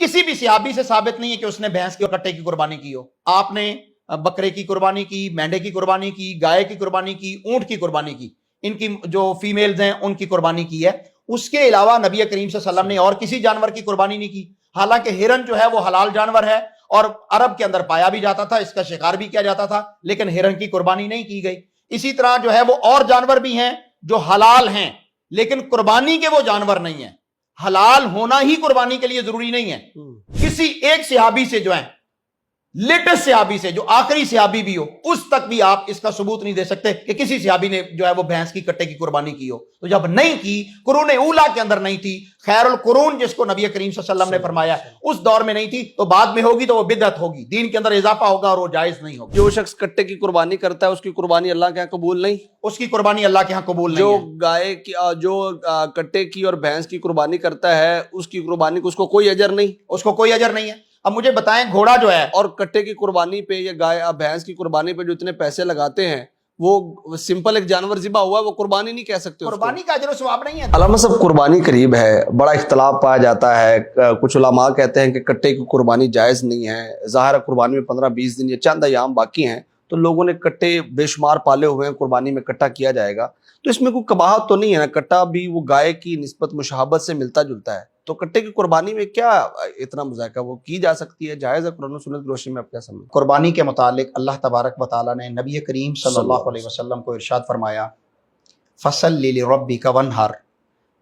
किसी भी सहाबी से साबित नहीं है कि उसने भैंस की और कट्टे की कुर्बानी की हो। आपने बकरे की कुर्बानी की, मेंढे की कुर्बानी की, गाय की कुर्बानी की, ऊंट की कुर्बानी की, इनकी जो फीमेल्स हैं उनकी कुर्बानी की है। उसके अलावा नबी करीम सल्लल्लाहु अलैहि वसल्लम ने और किसी जानवर की कुर्बानी नहीं की। हालांकि हिरन जो है वो हलाल जानवर है और अरब के अंदर पाया भी जाता था, इसका शिकार भी किया जाता था, लेकिन हिरन की कुर्बानी नहीं की गई। इसी तरह जो है वो और जानवर भी हैं जो हलाल हैं लेकिन कुर्बानी के वो जानवर नहीं है। हलाल होना ही कुर्बानी के लिए जरूरी नहीं है। किसी एक सहाबी से जो है, लेटेस्ट सहाबी से, जो आखिरी सहाबी भी हो, उस तक भी आप इसका सबूत नहीं दे सकते कि किसी सहाबी ने जो है वो भैंस की कट्टे की कुर्बानी की हो। तो जब नहीं की, कुरून ऊला के अंदर नहीं थी, खैरुल कुरून जिसको नबी करीम सल्लल्लाहु अलैहि वसल्लम ने फरमाया उस दौर में नहीं थी, तो बाद में होगी तो वो बिदअत होगी, दीन के अंदर इजाफा होगा और वो जायज नहीं होगा। जो शख्स कट्टे की कुर्बानी करता है उसकी कुर्बानी अल्लाह के यहाँ कबूल नहीं, उसकी कुर्बानी अल्लाह के यहाँ कबूल नहीं जो है। गाय की जो कट्टे की और भैंस की कुर्बानी करता है उसकी कुर्बानी को उसको कोई अजर नहीं, उसको कोई अजर नहीं है। अब मुझे बताएं, घोड़ा जो है, और कट्टे की कुर्बानी पे या गाय भैंस की कुर्बानी पे जो इतने पैसे लगाते हैं वो सिंपल एक जानवर ज़िबा हुआ है, वो कुर्बानी नहीं कह सकते उसको। कुर्बानी का अजर सवाब नहीं है। अल्लामा साहब, कुर्बानी करीब है, बड़ा इख्तलाफ पाया जाता है। कुछ उलमा कहते हैं कि कट्टे की कुर्बानी जायज़ नहीं है। ज़ाहिर है कुर्बानी में 15-20 दिन या चंद अयाम बाकी हैं, तो लोगों ने कट्टे बेशुमार पाले हुए हैं, कुर्बानी में कट्टा किया जाएगा, तो इसमें कोई कबाहत तो नहीं है ना? कट्टा भी वो गाय की निस्बत मुशाहबत से मिलता जुलता है, तो कट्टे की कुर्बानी में क्या इतना मजाक है? वो की जा सकती है, जायज़ है कुरान और सुन्नत की रोशनी में? आप क्या समझते हैं? कुर्बानी के मुतालिक अल्लाह तबारक व तआला ने नबी करीम सल्लल्लाहु अलैहि वसल्लम को इरशाद फरमाया, फसल्लि लिरब्बिका वन्हर,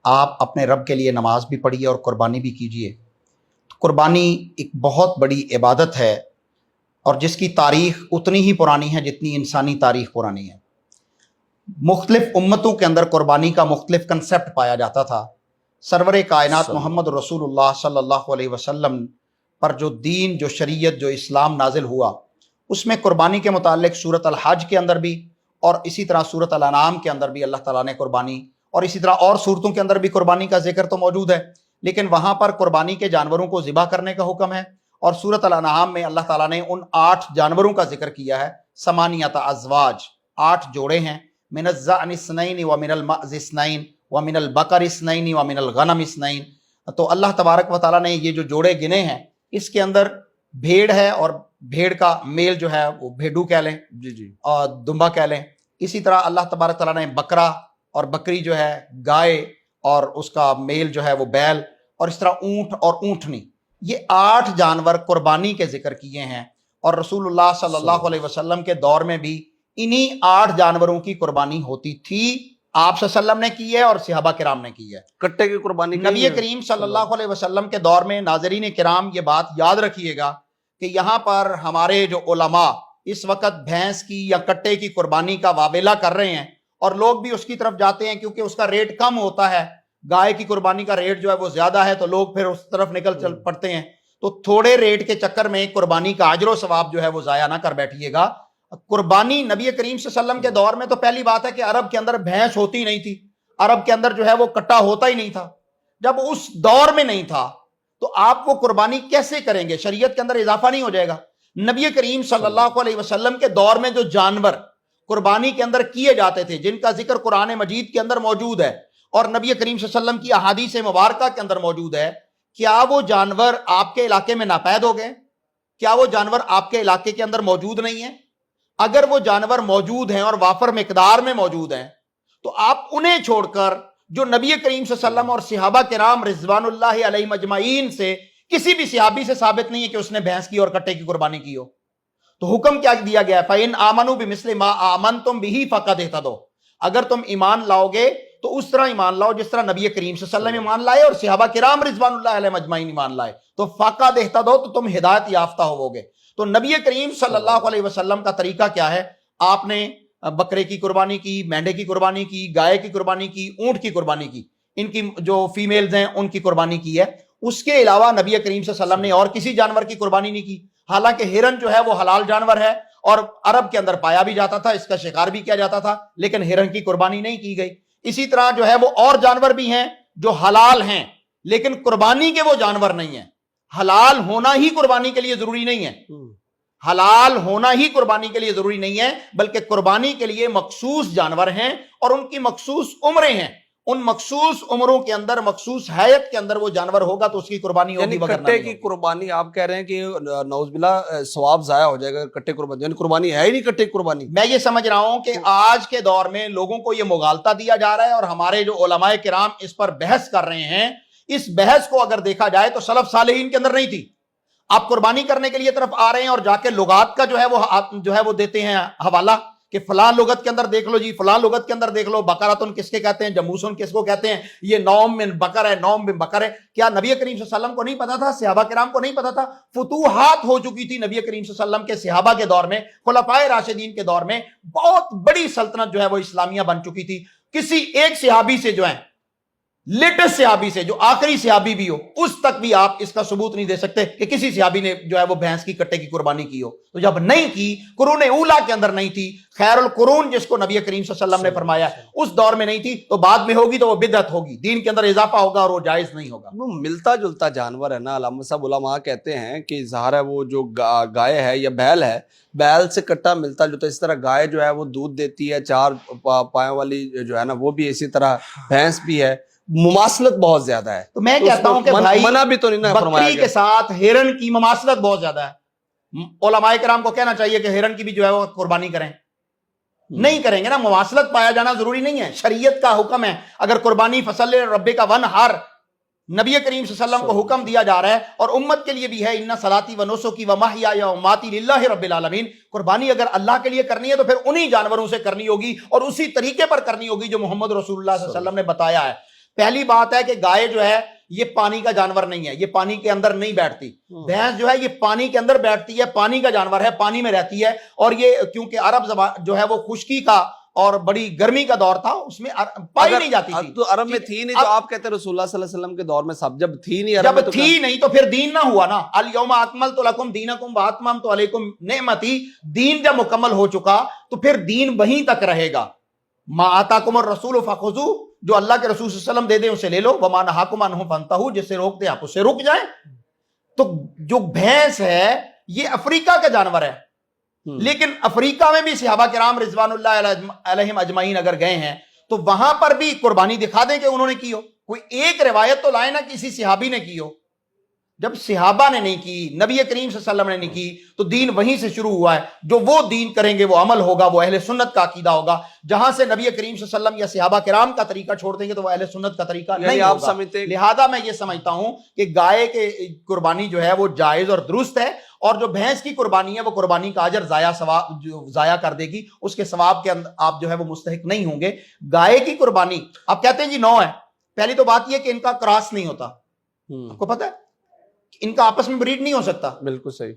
आप अपने रब के लिए नमाज भी पढ़िए और कुर्बानी भी कीजिए। तो कुर्बानी एक बहुत बड़ी इबादत है और जिसकी तारीख़ उतनी ही पुरानी है जितनी इंसानी तारीख़ पुरानी है। मुख्तलिफ उम्मतों के अंदर कुर्बानी का मुख्तलिफ कंसेप्ट पाया जाता था। सरवर कायनात मोहम्मद रसूलुल्लाह सल्लल्लाहु अलैहि वसल्लम पर जो दीन, जो शरीयत, जो इस्लाम नाजिल हुआ, उसमें कुर्बानी के मुतालिक सूरत अल हज के अंदर भी और इसी तरह सूरत अल अनाम के अंदर भी अल्लाह ताला ने कुर्बानी, और इसी तरह और सूरतों के अंदर भी कुर्बानी का जिक्र तो मौजूद है, लेकिन वहाँ पर कुर्बानी के जानवरों को ज़िबा करने का हुक्म है। और सूरत अल अनाम में अल्लाह ताला ने उन 8 जानवरों का जिक्र किया है, समानियत अज़वाज, 8 जोड़े हैं, मिनज़्ज़अन इस्नैन व मिनल मअज़ इस्नैन व मिनल बकर इस्नैन व मिनल गनम इस्नैन। तो अल्लाह तबारक व तआला ने ये जो जोड़े गिने हैं, इसके अंदर भेड़ है और भेड़ का मेल जो है वो भेड़ू कह लें जी, और दुम्बा कह लें। इसी तरह अल्लाह तबारक तआला ने बकरा और बकरी जो है गाय और उसका मेल जो है वो बैल, और इस तरह ऊंट और ऊंटनी, ये 8 जानवर कुर्बानी के जिक्र किए हैं। और रसूलुल्लाह सल्लल्लाहु अलैहि वसल्लम के दौर में भी इन्हीं 8 जानवरों की कुर्बानी होती थी। आप सल्लल्लाहु ने की है और सहाबा किराम ने की है। कट्टे की कुर्बानी नबी करीम सल्लल्लाहु अलैहि वसल्लम के दौर में, नाज़रीन किराम, ये बात याद रखिएगा कि यहाँ पर हमारे जो उलमा इस वक्त भैंस की या कट्टे की कुर्बानी का वावेला कर रहे हैं और लोग भी उसकी तरफ जाते हैं क्योंकि उसका रेट कम होता है। गाय की कुर्बानी का रेट जो है वो ज्यादा है, तो लोग फिर उस तरफ निकल चल पड़ते हैं। तो थोड़े रेट के चक्कर में कुर्बानी का अजर सवाब जो है वो जाया ना कर बैठिएगा। कुर्बानी नबी करीम सल्लल्लाहु अलैहि वसल्लम के दौर में तो पहली बात है कि अरब के अंदर भैंस होती नहीं थी, अरब के अंदर जो है वो कट्टा होता ही नहीं था। जब उस दौर में नहीं था तो आप वो कुर्बानी कैसे करेंगे? शरीयत के अंदर इजाफा नहीं हो जाएगा? नबी करीम सल्लल्लाहु अलैहि वसल्लम के दौर में जो जानवर कुर्बानी के अंदर किए जाते थे, जिनका जिक्र कुरान मजीद के अंदर मौजूद है और नबी करीम सल्लल्लाहु अलैहि वसल्लम की अहादीस मुबारका के अंदर मौजूद है, क्या वो जानवर आपके इलाके में नापैद हो गए? क्या वो जानवर आपके इलाके के अंदर मौजूद नहीं है? अगर वो जानवर मौजूद हैं और वाफर मिकदार में मौजूद हैं, तो आप उन्हें छोड़कर जो नबी करीम सल्लल्लाहु अलैहि वसल्लम और सहाबा किराम रिज़वानुल्लाहि अलैहिम अजमईन से किसी भी सहाबी से साबित नहीं है कि उसने भैंस की और कट्टे की कुर्बानी की हो। तो हुक्म क्या दिया गया है? फ़इन आमनू बिमिस्लि मा आमनतुम बिही फ़क़द इहतदौ। अगर तुम ईमान लाओगे तो उस तरह ईमान लाओ जिस तरह नबी करीम सल्लल्लाहु अलैहि वसल्लम ईमान लाए और सहाबा किराम रिज़वानुल्लाहि अलैहिम अजमईन ईमान लाए, तो फ़क़द इहतदौ, तो तुम हिदायत याफ्ता होवोगे। तो नबी करीम सल्लल्लाहु अलैहि वसल्लम का तरीका क्या है? आपने बकरे की कुर्बानी की, मेंढे की कुर्बानी की, गाय की कुर्बानी की, ऊंट की कुर्बानी की, इनकी जो फीमेल्स हैं उनकी कुर्बानी की है। उसके अलावा नबी करीम सल्लल्लाहु अलैहि वसल्लम ने और किसी जानवर की कुर्बानी नहीं की। हालांकि हिरन जो है वो हलाल जानवर है और अरब के अंदर पाया भी जाता था, इसका शिकार भी किया जाता था, लेकिन हिरन की कुर्बानी नहीं की गई। इसी तरह जो है वो और जानवर भी हैं जो हलाल हैं लेकिन कुर्बानी के वो जानवर नहीं है। हलाल होना ही कुर्बानी के लिए जरूरी नहीं है, हलाल होना ही कुर्बानी के लिए जरूरी नहीं है, बल्कि कुर्बानी के लिए मखसूस जानवर हैं और उनकी मखसूस उम्रें हैं। उन मखसूस उम्रों के अंदर मखसूस हैयत के अंदर वो जानवर होगा तो उसकी कुर्बानी यानी होगी, वगरना कट्टे नहीं की होगी। कुर्बानी आप कह रहे हैं कि नौजबिला सवाब जाया हो जाएगा कट्टे कुर्बानी, यानी कुर्बानी है ही नहीं कट्टे की कुर्बानी। मैं ये समझ रहा हूं कि आज के दौर में लोगों को ये मुगालता दिया जा रहा है और हमारे जो उलमाए किराम इस पर बहस कर रहे हैं। इस बहस को अगर देखा जाए तो सलफ सालेहीन के अंदर नहीं थी। आप कुर्बानी करने के लिए तरफ आ रहे हैं और जाके लुगात का जो है वो देते हैं हवाला कि फलां लुगत के अंदर देख लो जी, फलां लुगत के अंदर देख लो, बकरातुन किसके कहते हैं, जमूसुन किसको कहते हैं, ये नौम बिन बकर है, नौम बिन बकर है। क्या नबी करीम सल्लल्लाहु अलैहि वसल्लम को नहीं पता था? सहाबा किराम को नहीं पता था? फुतूहात हो चुकी थी नबी करीम सल्लल्लाहु अलैहि वसल्लम के सहाबा के दौर में, खुलफाए राशिदीन के दौर में बहुत बड़ी सल्तनत जो है वो इस्लामिया बन चुकी थी। किसी एक सहाबी से जो है, लेटेस्ट सहाबी से, जो आखिरी सहाबी भी हो, उस तक भी आप इसका सबूत नहीं दे सकते कि किसी सहाबी ने जो है वो भैंस की कट्टे की कुर्बानी की हो। तो जब नहीं की, कुरून ऊला के अंदर नहीं थी, खैरुल कुरून जिसको नबी करीम सल्लल्लाहु अलैहि वसल्लम ने फरमाया, उस दौर में नहीं थी, तो बाद में होगी तो वो बिदअत होगी, दीन के अंदर इजाफा होगा और वो जायज नहीं होगा। वो मिलता जुलता जानवर है ना। अल्लामा साहब उलमा कहते हैं कि ज़ाहिर है वो जो गाय है या बैल है, बैल से कट्टा मिलता जुलता। इस तरह गाय जो है वो दूध देती है, चार पायों वाली जो है ना वो भी इसी तरह, भैंस भी है, मुमासलत बहुत ज्यादा है। तो मैं कहता हूं कि भाई मना भी तो नहीं ना फरमाया बकरी के साथ हिरन की मुमासलत बहुत ज्यादा है। उलमाए किराम को कहना चाहिए कि हिरन की भी जो है वो कुर्बानी करें, नहीं करेंगे ना। मुमासलत पाया जाना जरूरी नहीं है, शरीयत का हुक्म है। अगर कुर्बानी फसल रब्बे का वन हार नबी करीम सल्लल्लाहु अलैहि वसल्लम को हुक्म दिया जा रहा है और उम्मत के लिए भी है, इन्ना सलाती व नुसुकी व महयाया व ममाती लिल्लाहि रब्बिल आलमीन। कुर्बानी अगर अल्लाह के लिए करनी है तो फिर उन्हीं जानवरों से करनी होगी और उसी तरीके पर करनी होगी जो मोहम्मद रसूलुल्लाह सल्लल्लाहु अलैहि वसल्लम ने बताया है। पहली बात है कि गाय जो है ये पानी का जानवर नहीं है, ये पानी के अंदर नहीं बैठती। भैंस जो है ये पानी के अंदर बैठती है, पानी का जानवर है, पानी में रहती है। और ये क्योंकि अरब जबान जो है वो खुश्की का और बड़ी गर्मी का दौर था, उसमें पाई नहीं जाती थी। तो अरब में थी नहीं, तो आप कहते हैं रसूलुल्लाह सल्लल्लाहु अलैहि वसल्लम के दौर में सब जब थी नहीं, अरब जब में थी नहीं तो फिर दीन ना हुआ ना। अल यौमा अकमलतु लकुम दीनकुम व अतममतु अलैकुम निअमती। दीन जब मुकम्मल हो चुका तो फिर दीन वहीं तक रहेगा। मा आताकुमुर रसूल फखुजू, जो अल्लाह के रसूल सल्लल्लाहु अलैहि वसल्लम दे दे उसे ले लो, व मा नहाकुम अन्हु फंतहू, जिससे रोकते आप उससे रुक जाएं। तो जो भैंस है ये अफ्रीका का जानवर है, लेकिन अफ्रीका में भी सहाबा किराम रिजवानुल्लाह अलैहिम अजमाइन अगर गए हैं तो वहां पर भी कुर्बानी दिखा दें कि उन्होंने की हो। कोई एक रिवायत तो लाए ना किसी सहाबी ने की हो। जब सहाबा ने नहीं की, नबी करीम सल्लल्लाहु अलैहि वसल्लम ने नहीं की, तो दीन वहीं से शुरू हुआ है। जो वो दीन करेंगे वो अमल होगा, वो अहले सुन्नत का अकीदा होगा। जहां से नबी करीम सल्लल्लाहु अलैहि वसल्लम या सहाबा किराम का तरीका छोड़ देंगे तो वो अहले सुन्नत का तरीका नहीं आप होगा। समझते। लिहाजा मैं ये समझता हूं कि गाय के कुर्बानी जो है वो जायज और दुरुस्त है, और जो भैंस की कुर्बानी है वो कुर्बानी का अजर जाया कर देगी, उसके सवाब के अंदर आप जो है वो मुस्तहिक नहीं होंगे। गाय की कुर्बानी, आप कहते हैं जी 9 है। पहली तो बात यह कि इनका क्रॉस नहीं होता, आपको पता है इनका आपस में ब्रीड नहीं हो सकता। बिल्कुल सही।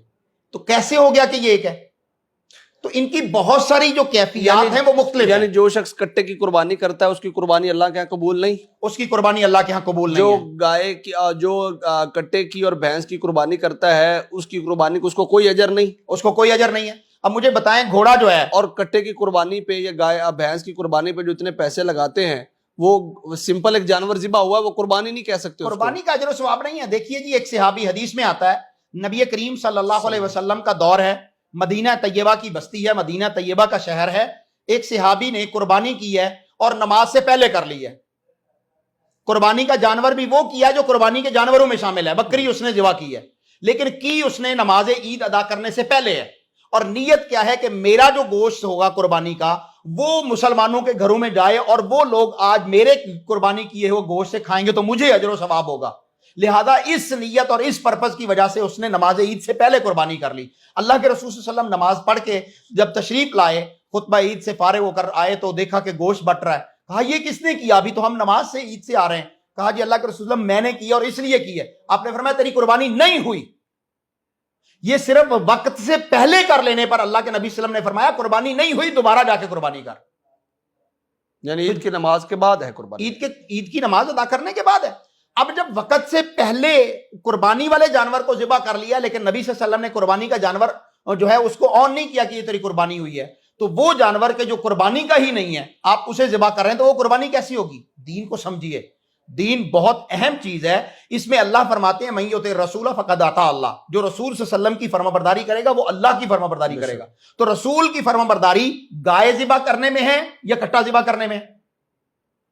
तो कैसे हो गया कि ये एक है? तो इनकी बहुत सारी जो कैफियत हैं वो मुख्तलिफ यानी है। जो शख्स कट्टे की कुर्बानी करता है उसकी कुर्बानी अल्लाह के यहाँ कबूल नहीं, उसकी कुर्बानी अल्लाह के यहाँ कबूल नहीं जो है। गाय की जो कट्टे की और भैंस की कुर्बानी करता है उसकी कुर्बानी को उसको कोई अजर नहीं, उसको कोई अजर नहीं है। अब मुझे बताएं, घोड़ा जो है और कट्टे की कुर्बानी पे या गाय भैंस की कुर्बानी पे जो इतने पैसे लगाते हैं, वो सिंपल एक जानवर जिबा हुआ है, वो कुर्बानी नहीं कह सकते। कुर्बानी का अजर सवाब नहीं है। देखिए जी, एक सहाबी हदीस में आता है, नबी करीम सल्लल्लाहु अलैहि वसल्लम का दौर है, मदीना तैयबा की बस्ती है, मदीना तैयबा का शहर है। एक सहाबी ने कुर्बानी की है और नमाज से पहले कर ली है। कुर्बानी का जानवर भी वो किया जो कुर्बानी के जानवरों में शामिल है, बकरी उसने जिबा की है, लेकिन की उसने नमाज ईद अदा करने से पहले है। और नीयत क्या है कि मेरा जो गोश्त होगा कुर्बानी का वो मुसलमानों के घरों में जाए और वो लोग आज मेरे कुर्बानी किए हुए गोश्त से खाएंगे तो मुझे अजर व सवाब होगा। लिहाजा इस नीयत और इस पर्पस की वजह से उसने नमाज ईद से पहले कुर्बानी कर ली। अल्लाह के रसूल सल्लल्लाहु अलैहि वसल्लम नमाज पढ़ के जब तशरीफ लाए, खुतबा ईद से फारिग होकर आए तो देखा कि गोश्त बट रहा है। कहा ये किसने किया? अभी तो हम नमाज से ईद से आ रहे हैं। कहा जी अल्लाह के रसूल मैंने किया और इसलिए की है। आपने फरमाया तेरी कुर्बानी नहीं हुई। ये सिर्फ वक्त से पहले कर लेने पर अल्लाह के नबी सल्लल्लाहु अलैहि वसल्लम ने फरमाया कुर्बानी नहीं हुई, दोबारा जाके कुर्बानी कर। यानी ईद की नमाज के बाद है कुर्बानी, ईद की नमाज अदा करने के बाद है। अब जब वक्त से पहले कुर्बानी वाले जानवर को जिबा कर लिया, लेकिन नबी सल्लल्लाहु अलैहि वसल्लम ने कुर्बानी का जानवर जो है उसको ऑन नहीं किया कि ये तेरी कुर्बानी हुई है, तो वो जानवर के जो कुर्बानी का ही नहीं है आप उसे जिबा कर रहे हैं, तो वो कुर्बानी कैसी होगी? दीन को समझिए, दीन बहुत अहम चीज है। इसमें अल्लाह फरमाते हैं मैं युति रसूल फक़द अता अल्लाह, जो रसूल सल्लल्लाहु अलैहि वसल्लम की फरमाबरदारी करेगा वो अल्लाह की फरमाबरदारी करेगा। तो रसूल की फरमाबरदारी गाय जिबा करने में है या कट्टा जिबा करने में है?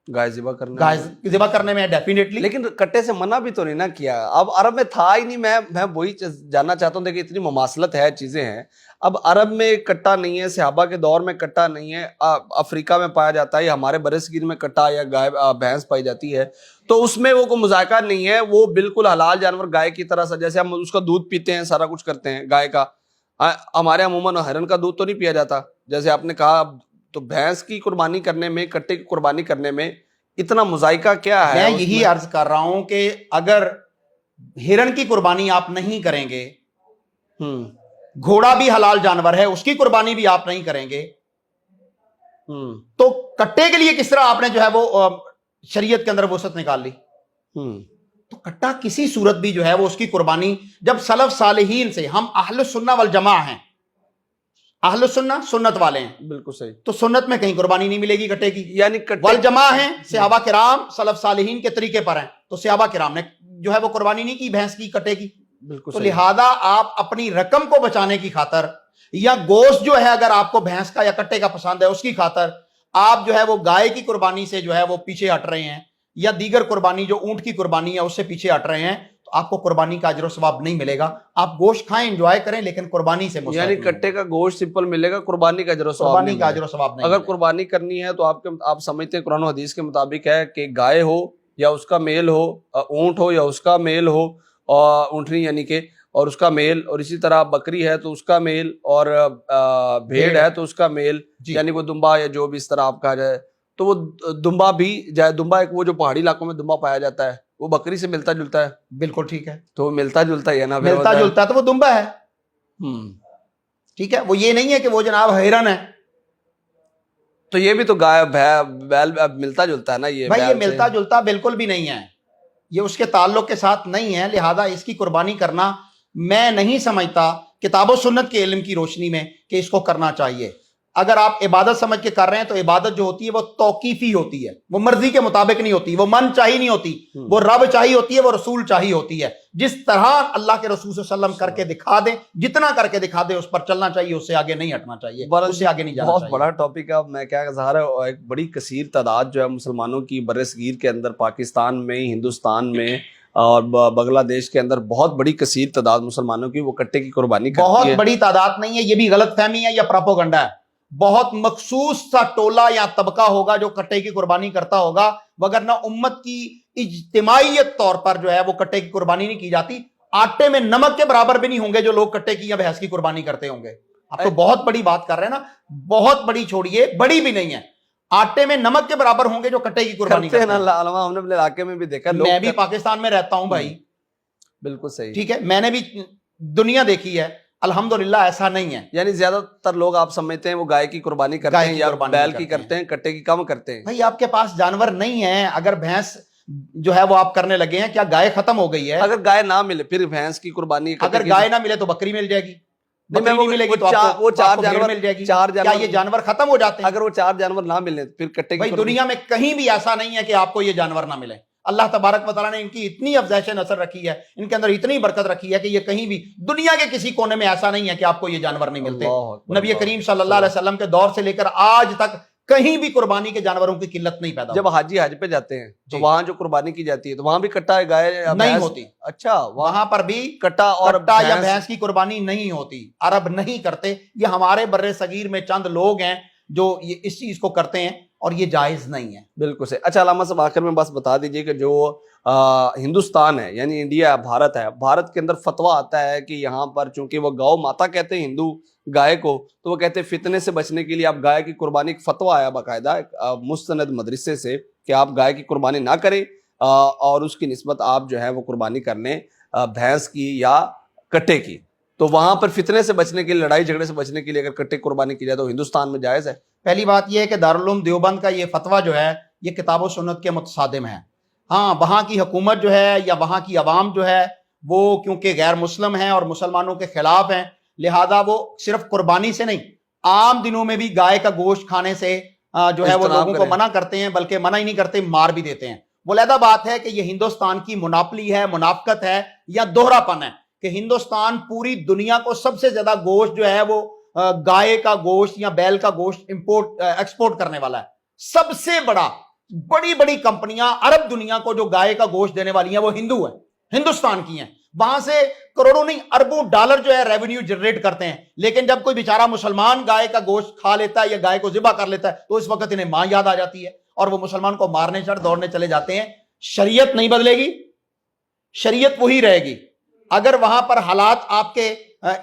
गाय ज़िबा करने गाय में। ذبح करने में डेफिनेटली। लेकिन कट्टे से मना भी तो नहीं ना किया। अब अरब में था ही नहीं। मैं वही जानना चाहता हूँ, देखिए इतनी ममासलत है, चीजें हैं। अब अरब में कट्टा नहीं है, सहाबा के दौर में कट्टा नहीं है, अफ्रीका में पाया जाता है, या हमारे बरसगीर में कट्टा या गाय भैंस पाई जाती है, तो उसमें वो कोई मुजायका नहीं है। वो बिल्कुल हलाल जानवर गाय की तरह सा, जैसे हम उसका दूध पीते हैं, सारा कुछ करते हैं गाय का। हमारे अमूमन हिरन का दूध तो नहीं पिया जाता जैसे आपने कहा। तो भैंस की कुर्बानी करने में, कट्टे की कुर्बानी करने में इतना मुजायका क्या है? मैं यही अर्ज कर रहा हूं कि अगर हिरन की कुर्बानी आप नहीं करेंगे, घोड़ा भी हलाल जानवर है, उसकी कुर्बानी भी आप नहीं करेंगे, तो कट्टे के लिए किस तरह आपने जो है वो शरीयत के अंदर वसअत निकाल ली? तो कट्टा किसी सूरत भी जो है वो उसकी कुर्बानी, जब सलफ सालेहीन से, हम अहले सुन्ना वल जमा हैं, अहले सुन्ना सुन्नत वाले हैं, बिल्कुल सही, तो सुन्नत में कहीं कुर्बानी नहीं मिलेगी कट्टे की। यानी वल जमा है, सहाबा किराम सलफ सालेहीन के तरीके पर हैं, तो सहाबा किराम ने जो है वो कुर्बानी नहीं की भैंस की, कट्टे की। बिल्कुल तो लिहाजा आप अपनी रकम को बचाने की खातर, या गोश्त जो है अगर आपको भैंस का या कट्टे का पसंद है उसकी खातर, आप जो है वो गाय की कुर्बानी से जो है वो पीछे हट रहे हैं, या दीगर कुर्बानी जो ऊंट की कुर्बानी है उससे पीछे हट रहे हैं, तो आपको कुर्बानी का अजर सवाब नहीं मिलेगा। आप गोश्त खाएं, एंजॉय करें, लेकिन कुर्बानी से यानी कट्टे का गोश्त सिंपल मिलेगा, कुर्बानी का अजर सवाब नहीं नहीं। अगर कुर्बानी करनी है तो आप समझते हैं कुरान और हदीस के मुताबिक है कि गाय हो या उसका मेल हो, ऊंट हो या उसका मेल हो, और ऊंटनी यानी कि और उसका मेल, और इसी तरह बकरी है तो उसका मेल, और भेड़ है तो उसका मेल, यानी वो दुम्बा या जो भी इस तरह आप कहा जाए, तो वो दुम्बा भी जाए। दुम्बा एक वो जो पहाड़ी इलाकों में दुम्बा पाया जाता है, वो बकरी से मिलता जुलता है। बिल्कुल ठीक है, तो मिलता जुलता ही है ना, मिलता जुलता है तो वो दुम्बा है। ठीक है, वो ये नहीं है कि वो जनाब हिरन है। तो ये भी तो गाय बैल मिलता जुलता है ना, ये भाई ये मिलता जुलता बिल्कुल भी नहीं है, ये उसके ताल्लुक के साथ नहीं है। लिहाजा इसकी कुर्बानी करना मैं नहीं समझता किताबो सुन्नत के इल्म की रोशनी में कि इसको करना चाहिए। अगर आप इबादत समझ के कर रहे हैं तो इबादत जो होती है वो तौकीफी होती है, वो मर्जी के मुताबिक नहीं होती, वो मन चाहिए नहीं होती, वो रब चाहिए होती है, वो रसूल चाहिए होती है। जिस तरह अल्लाह के रसूल सल्लल्लाहु अलैहि वसल्लम करके दिखा दे, जितना करके दिखा दे उस पर चलना चाहिए, उससे आगे नहीं हटना चाहिए, उससे आगे नहीं जाना चाहिए। बहुत बड़ा टॉपिक है। मैं क्या ज़ाहिर है एक बड़ी कसीर तादाद जो है मुसलमानों की बरसगीर के अंदर, पाकिस्तान में, हिंदुस्तान में और बांग्लादेश के अंदर बहुत बड़ी कसीर तादाद मुसलमानों की वो कट्टे की कुर्बानी करती है। बहुत बड़ी तादाद नहीं है, ये भी गलत फहमी है या प्रोपोगंडा है। बहुत मखसूस सा टोला या तबका होगा जो कट्टे की कुर्बानी करता होगा, वगरना उम्मत की इज्तिमाइयत तौर पर जो है वो कट्टे की कुर्बानी नहीं की जाती। आटे में नमक के बराबर भी नहीं होंगे जो लोग कट्टे की या भैंस की कुर्बानी करते होंगे। आप तो बहुत बड़ी बात कर रहे हैं ना, बहुत बड़ी छोड़िए, बड़ी भी नहीं है, आटे में नमक के बराबर होंगे जो कट्टे की कुर्बानी करते हैं। हमने अपने इलाके में भी देखा, मैं भी पाकिस्तान में रहता हूं भाई, बिल्कुल सही, ठीक है, मैंने भी दुनिया देखी है, अल्हम्दुलिल्लाह ऐसा नहीं है। यानी ज्यादातर लोग आप समझते हैं वो गाय की कुर्बानी करते हैं या बैल की करते हैं, कट्टे की कम करते हैं। भाई आपके पास जानवर नहीं है, अगर भैंस जो है वो आप करने लगे हैं, क्या गाय खत्म हो गई है? अगर गाय ना मिले फिर भैंस की कुर्बानी, अगर गाय ना मिले तो बकरी मिल जाएगी, बकरी नहीं मिलेगी तो वो चार जानवर मिल जाएगी। चार जानवर, क्या ये जानवर खत्म हो जाते हैं? अगर वो चार जानवर ना मिले फिर कट्टे की। भाई दुनिया में कहीं भी ऐसा नहीं है कि आपको ये जानवर ना मिले। अल्लाह तबारक व तआला ने इनकी इतनी अफज़ाइश नसर रखी है, इनके अंदर इतनी बरकत रखी है कि ये कहीं भी दुनिया के किसी कोने में ऐसा नहीं है कि आपको ये जानवर नहीं मिलते। नबी करीम सल्लल्लाहु अलैहि वसल्लम के दौर से लेकर आज तक कहीं भी कुर्बानी के जानवरों की किल्लत नहीं पैदा। जब हाजी हज पे जाते हैं तो वहां जो कुर्बानी की जाती है तो वहां भी कट्टा गाय नहीं होती। अच्छा, वहां पर भी कट्टा या भैंस की कुर्बानी नहीं होती। अरब नहीं करते, ये हमारे बर्रे सगीर में चंद लोग हैं जो ये इस चीज को करते हैं और ये जायज नहीं है। बिल्कुल सही। अच्छा अल्लामा साहब आखिर में बस बता दीजिए कि जो हिंदुस्तान है यानी इंडिया, भारत है, भारत के अंदर फतवा आता है कि यहाँ पर चूंकि वो गौ माता कहते हैं हिंदू गाय को, तो वो कहते हैं फितने से बचने के लिए आप गाय की कुर्बानी, फतवा आया बाकायदा मुस्तनद मदरसे से कि आप गाय की कुर्बानी ना करें और उसकी निस्बत आप जो है वो कुर्बानी कर लें भैंस की या कट्टे की। तो वहां पर फितने से बचने के लिए, लड़ाई झगड़े से बचने के लिए अगर कट्टे कुर्बानी की जाए तो हिंदुस्तान में जायज़ है। पहली बात यह है कि दारुल उलूम देवबंद का ये फतवा जो है ये किताब सुन्नत के मुतसादिम है। हाँ, वहाँ की हुकूमत जो है या वहाँ की अवाम जो है वो क्योंकि गैर मुस्लिम हैं और मुसलमानों के खिलाफ हैं, लिहाजा वो सिर्फ कुर्बानी से नहीं, आम दिनों में भी गाय का गोश्त खाने से जो है वो लोगों को मना करते हैं, बल्कि मना ही नहीं करते, मार भी देते हैं। वो अलग बात है कि ये हिंदुस्तान की मुनाफली है, मुनाफकत है या दोहरापन है कि हिंदुस्तान पूरी दुनिया को सबसे ज्यादा गोश्त जो है वो गाय का गोश्त या बैल का गोश्त इंपोर्ट एक्सपोर्ट करने वाला है। सबसे बड़ा बड़ी बड़ी कंपनियां अरब दुनिया को जो गाय का गोश्त देने वाली हैं वो हिंदू हैं, हिंदुस्तान की हैं, वहां से करोड़ों नहीं अरबों डॉलर जो है रेवेन्यू जनरेट करते हैं। लेकिन जब कोई बेचारा मुसलमान गाय का गोश्त खा लेता है या गाय को ज़िबा कर लेता है तो इस वक्त इन्हें मां याद आ जाती है और वो मुसलमान को मारने चढ़ दौड़ने चले जाते हैं। शरीयत नहीं बदलेगी, शरीयत वही रहेगी। अगर वहां पर हालात आपके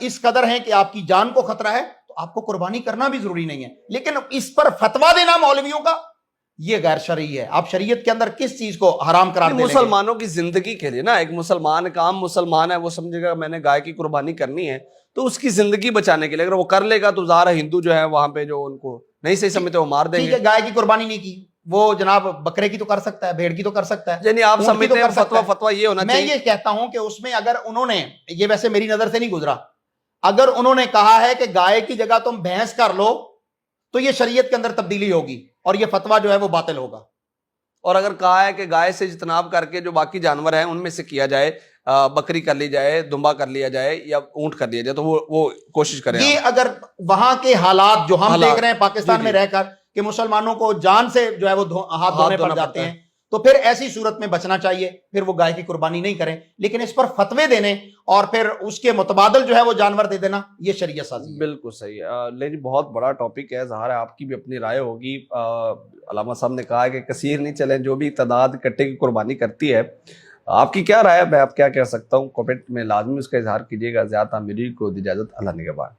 इस कदर हैं कि आपकी जान को खतरा है तो आपको कुर्बानी करना भी जरूरी नहीं है। लेकिन इस पर फतवा देना मौलवियों का ये गैर शरई है। आप शरीयत के अंदर किस चीज को हराम करार दे मुसलमानों की जिंदगी के लिए ना, एक मुसलमान का आम मुसलमान है, वो समझेगा मैंने गाय की कुर्बानी करनी है तो उसकी जिंदगी बचाने के लिए अगर वो कर लेगा तो ज़ाहिर है हिंदू जो है वहां पे जो उनको नहीं सही समझते वो मार देंगे। ठीक है, गाय की कुर्बानी नहीं की, वो जनाब बकरे की तो कर सकता है, भेड़ की तो कर सकता है। यानी आप समझते हैं फतवा ये होना चाहिए। मैं ये कहता हूं कि उसमें अगर उन्होंने, ये वैसे मेरी नजर से नहीं गुजरा, अगर उन्होंने कहा है कि गाय की जगह तुम भैंस कर लो तो ये शरीयत के अंदर तब्दीली होगी और ये फतवा जो है वो बातिल होगा। और अगर कहा है कि गाय से इज्तनाब करके जो बाकी जानवर हैं उनमें से किया जाए, बकरी कर ली जाए, दुम्बा कर लिया जाए या ऊंट कर लिया जाए, तो वो कोशिश करें। ये अगर वहां के हालात जो हम देख रहे हैं पाकिस्तान में रहकर कि मुसलमानों को जान से जो है वो हाथ धोने पड़ जाते हैं, तो फिर ऐसी सूरत में बचना चाहिए, फिर वो गाय की कुर्बानी नहीं करें। लेकिन इस पर फतवे देने और फिर उसके मुतबादल जो है वो जानवर दे देना, ये शरीयत साजी है। बिल्कुल सही है। लेकिन बहुत बड़ा टॉपिक है, ज़ाहिर है आपकी भी अपनी राय होगी। अल्लामा साहब ने कहा है कि कसीर नहीं चले, जो भी तादाद कट्टे की कुर्बानी करती है। आपकी क्या राय है? मैं आप क्या कह सकता हूँ, कमेंट में लाजमी उसका इजहार कीजिएगा। ज़्यादा मेरी को इजाज़त, अल्लाह निगहबान।